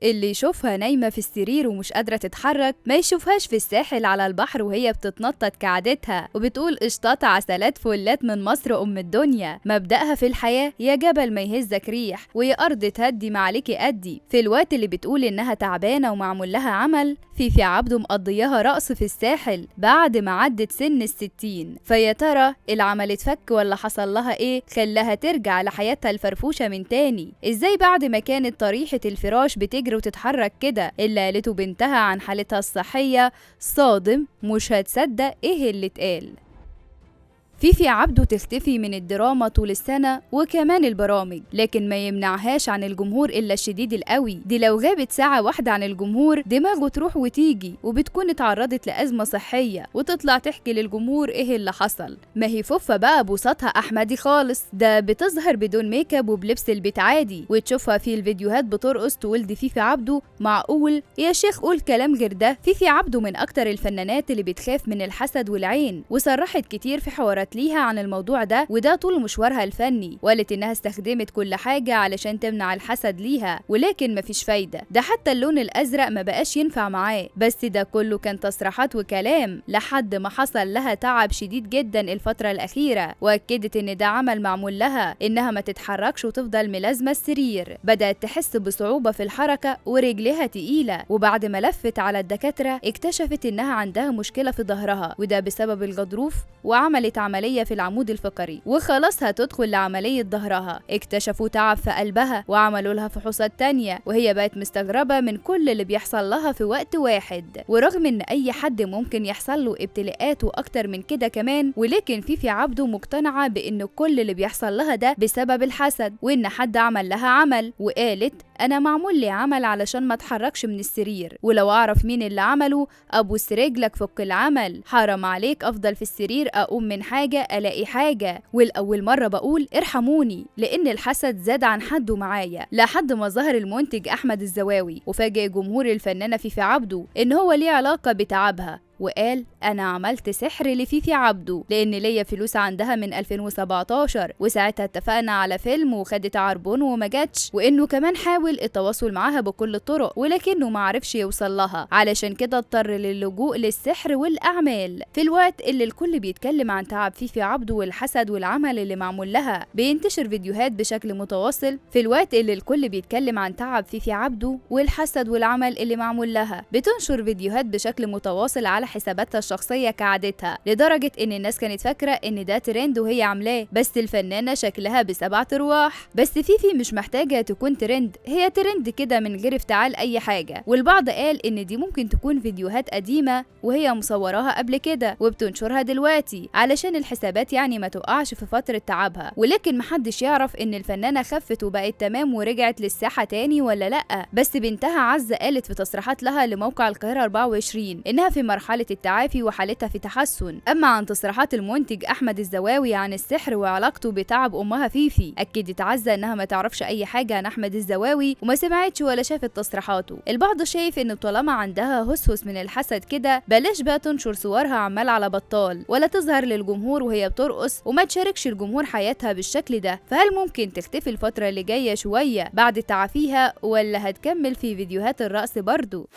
اللي يشوفها نايمة في السرير ومش قادرة تتحرك ما يشوفهاش في الساحل على البحر وهي بتتنطط كعادتها وبتقول قشطات عسلات فلات من مصر أم الدنيا. مبدأها في الحياة يا جبل ما يهزك ريح ويا أرض تهدي معلكي أدي. في الوقت اللي بتقول إنها تعبانة ومعمول لها عمل، فيفي عبده مقضياها رقص في الساحل بعد ما عدت سن ال60. فيا ترى العمل اتفك ولا حصل لها ايه خلاها ترجع لحياتها الفرفوشة من تاني؟ ازاي بعد ما كانت طريحة الفراش بتجري وتتحرك كده؟ اللي قالته بنتها عن حالتها الصحية صادم، مش هتصدق ايه اللي اتقال. فيفي عبده تختفي من الدراما طول السنة وكمان البرامج، لكن ما يمنعهاش عن الجمهور إلا الشديد القوي. دي لو غابت ساعة واحدة عن الجمهور دماغه تروح وتيجي، وبتكون اتعرضت لأزمة صحية وتطلع تحكي للجمهور إيه اللي حصل. ما هي فوفا بقى بوسطها أحمدي خالص، ده بتظهر بدون ميك اب وبلبس البيت عادي، وتشوفها في الفيديوهات بترقص تقول دي فيفي عبده. معقول يا شيخ قول كلام غير ده؟ فيفي عبده من أكتر الفنانات اللي بتخاف من الحسد والعين، وصرحت كتير في حوارات ليها عن الموضوع ده، وده طول مشوارها الفني. وقالت انها استخدمت كل حاجة علشان تمنع الحسد ليها، ولكن مفيش فايدة. ده حتى اللون الازرق ما بقاش ينفع معاه. بس ده كله كان تصريحات وكلام لحد ما حصل لها تعب شديد جدا الفترة الأخيرة، واكدت ان ده عمل معمول لها انها ما تتحركش وتفضل ملازمة السرير. بدأت تحس بصعوبة في الحركة ورجلها تقيلة، وبعد ما لفت على الدكاترة اكتشفت انها عندها مشكلة في ظهرها، وده بسبب الغضروف، وعملت عملية في العمود الفقري وخلاص هتدخل لعملية ظهرها. اكتشفوا تعب في قلبها وعملوا لها فحوصات تانية، وهي بقت مستغربة من كل اللي بيحصل لها في وقت واحد. ورغم ان اي حد ممكن يحصل له ابتلاءات واكتر من كده كمان، ولكن فيفي عبده مقتنعة بان كل اللي بيحصل لها ده بسبب الحسد، وان حد عمل لها عمل. وقالت انا معمول لي عمل علشان ما اتحركش من السرير، ولو اعرف مين اللي عمله ابوس رجلك فك العمل. حرام عليك افضل في السرير اقوم من حاجة الاقي حاجة، والاول مرة بقول ارحموني لان الحسد زاد عن حده معايا. لحد ما ظهر المنتج احمد الزواوي وفاجئ جمهور الفنانة فيفي عبده ان هو ليه علاقة بتعبها، وقال انا عملت سحر لفيفي عبده لان ليا فلوس عندها من 2017، وساعتها اتفقنا على فيلم وخدت عربون وما جاتش، وانه كمان حاول التواصل معاها بكل الطرق ولكنه ما عرفش يوصل لها، علشان كده اضطر للجوء للسحر والاعمال. في الوقت اللي الكل بيتكلم عن تعب فيفي عبده والحسد والعمل اللي معمول لها بينتشر فيديوهات بشكل متواصل. في الوقت اللي الكل بيتكلم عن تعب فيفي عبده والحسد والعمل اللي معمول لها بتنشر فيديوهات بشكل متواصل على حساباتها الشخصية كعادتها، لدرجة ان الناس كانت فاكرة ان ده ترند وهي عاملاه. بس الفنانة شكلها ب7 أرواح. بس فيفي مش محتاجة تكون ترند، هي ترند كده من غير افتعال اي حاجة. والبعض قال ان دي ممكن تكون فيديوهات قديمة وهي مصوراها قبل كده وبتنشرها دلوقتي علشان الحسابات يعني ما تقعش في فترة تعبها. ولكن محدش يعرف ان الفنانة خفت وبقت تمام ورجعت للساحة تاني ولا لأ. بس بنتها عزة قالت في تصريحات لها لموقع القاهرة 24 انها في مرحلة التعافي وحالتها في تحسن. اما عن تصريحات المنتج احمد الزواوي عن السحر وعلاقته بتعب امها فيفي، اكدت عزة انها ما تعرفش اي حاجة عن احمد الزواوي وما سمعتش ولا شافت تصريحاته. البعض شايف ان طالما عندها هسهس من الحسد كده بلاش بقى تنشر صورها عمال على بطال، ولا تظهر للجمهور وهي بترقص، وما تشاركش الجمهور حياتها بالشكل ده. فهل ممكن تختفي الفترة اللي جاية شوية بعد تعافيها، ولا هتكمل في فيديوهات الرقص برضو؟